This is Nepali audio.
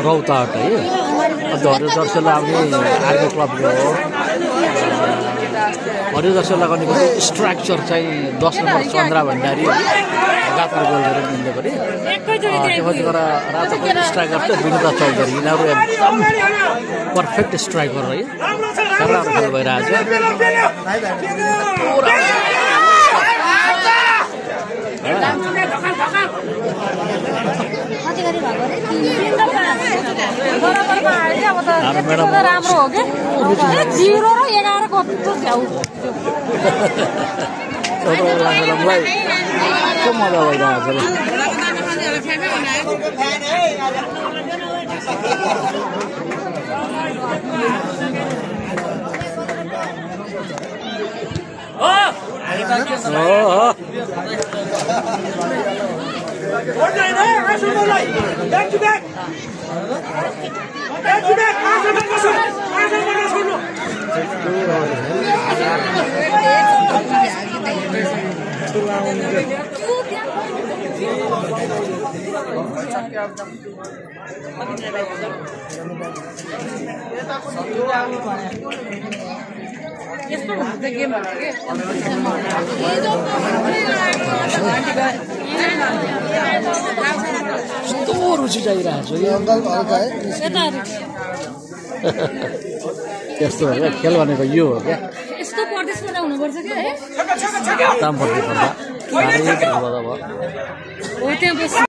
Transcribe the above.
रौतहट है हरियो जर्सी लगाउने आर्मी क्लबको हो। हरियो जर्सी लगाउने स्ट्रक्चर चाहिँ 10 नम्बर चन्द्रा भण्डारी लगातार गोल गरेर मिल्दै गरे। त्यसपछि रातो स्ट्राइकर चाहिँ विनुता चौधरी, यिनीहरू एकदम पर्फेक्ट स्ट्राइकर है। राम्रो खेल भइरहेछ। राम्रो हो कि 0 र 11 को छ्याउ मजा भइरहेछ। रुचि चाहिरहेको त्यस्तो हो क्या खेल भनेको यो हो क्या। यस्तो प्रदेशमा हुनुपर्छ क्या है।